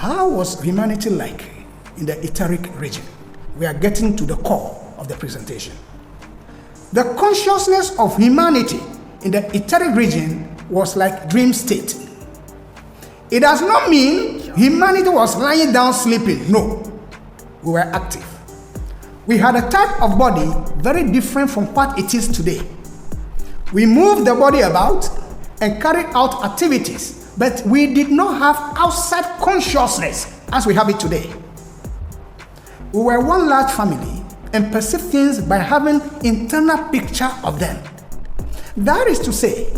How was humanity like in the Etheric region? We are getting to the core of the presentation. The consciousness of humanity in the Etheric region was like dream state. It does not mean humanity was lying down sleeping. No, we were active. We had a type of body very different from what it is today. We moved the body about and carried out activities, but we did not have outside consciousness as we have it today. We were one large family and perceived things by having internal picture of them. That is to say,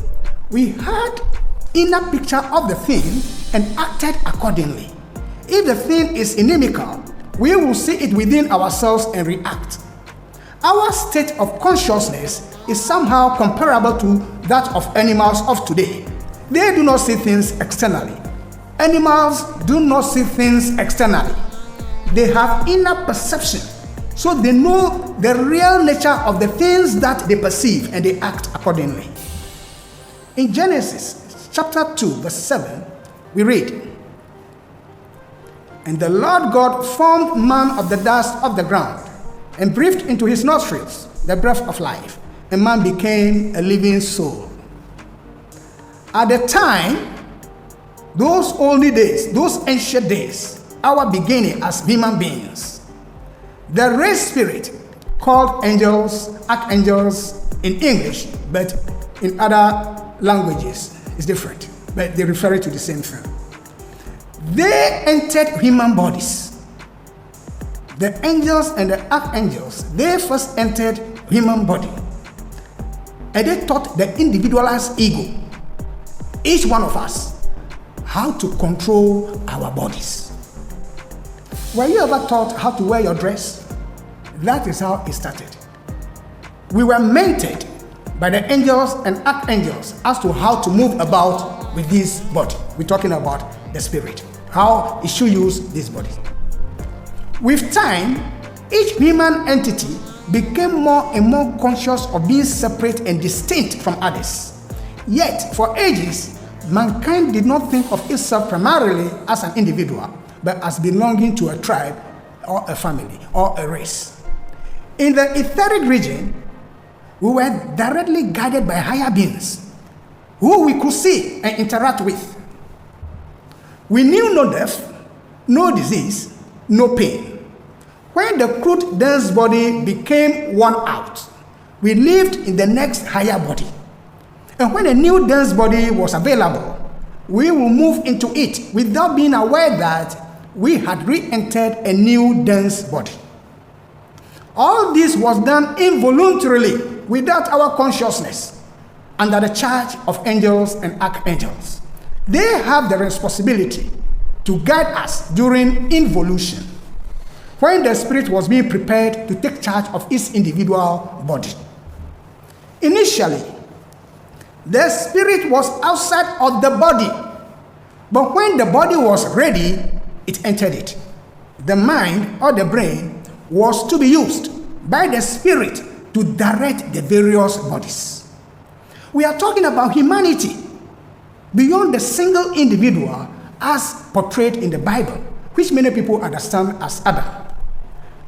we had inner picture of the thing and acted accordingly. If the thing is inimical, we will see it within ourselves and react. Our state of consciousness is somehow comparable to that of animals of today. They do not see things externally. Animals do not see things externally. They have inner perception, so they know the real nature of the things that they perceive and they act accordingly. In Genesis chapter 2 verse 7, we read, "And the Lord God formed man of the dust of the ground and breathed into his nostrils the breath of life, and man became a living soul." At the time, those olden days, those ancient days, our beginning as human beings, the race spirit called angels, archangels in English, but in other languages it's different, but they refer to the same thing. They entered human bodies. The angels and the archangels, they first entered human body, and they taught the individualized ego, each one of us, how to control our bodies. Were you ever taught how to wear your dress? That is how it started. We were mentored by the angels and archangels as to how to move about with this body. We're talking about the spirit, how it should use this body. With time, each human entity became more and more conscious of being separate and distinct from others. Yet, for ages, mankind did not think of itself primarily as an individual, but as belonging to a tribe or a family or a race. In the etheric region, we were directly guided by higher beings who we could see and interact with. We knew no death, no disease, no pain. When the crude dense body became worn out, we lived in the next higher body. And when a new dense body was available, we will move into it without being aware that we had re-entered a new dense body. All this was done involuntarily, without our consciousness, under the charge of angels and archangels. They have the responsibility to guide us during involution, when the spirit was being prepared to take charge of its individual body. Initially, the spirit was outside of the body, but when the body was ready, it entered it. The mind or the brain was to be used by the spirit to direct the various bodies. We are talking about humanity beyond the single individual as portrayed in the Bible, which many people understand as Adam.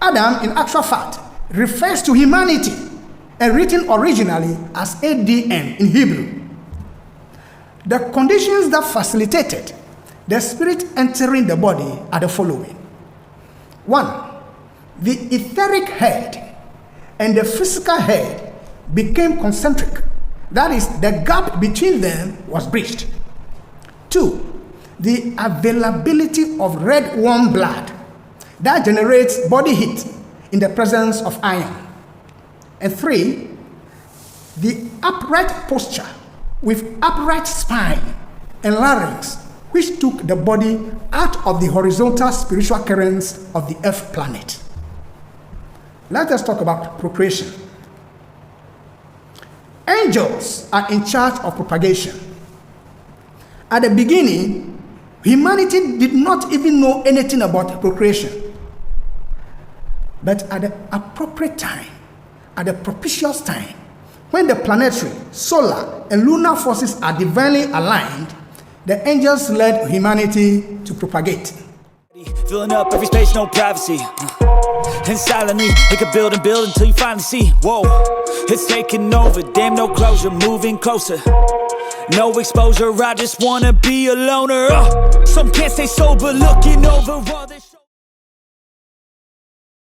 Adam, in actual fact, refers to humanity and written originally as ADN in Hebrew. The conditions that facilitated the spirit entering the body are the following. 1. The etheric head and the physical head became concentric. That is, the gap between them was bridged. 2. The availability of red warm blood that generates body heat in the presence of iron. And 3. The upright posture with upright spine and larynx, which took the body out of the horizontal spiritual currents of the earth planet. Let us talk about procreation. Angels are in charge of propagation. At the beginning, humanity did not even know anything about procreation. But at the appropriate time, at the propitious time, when the planetary, solar, and lunar forces are divinely aligned, the angels led humanity to propagate. Filling up every space, no privacy. And silently, it could build and build until you finally see. Whoa, it's taking over, damn no closure, moving closer. No exposure, I just wanna be a loner. Some can't stay sober, looking over all this.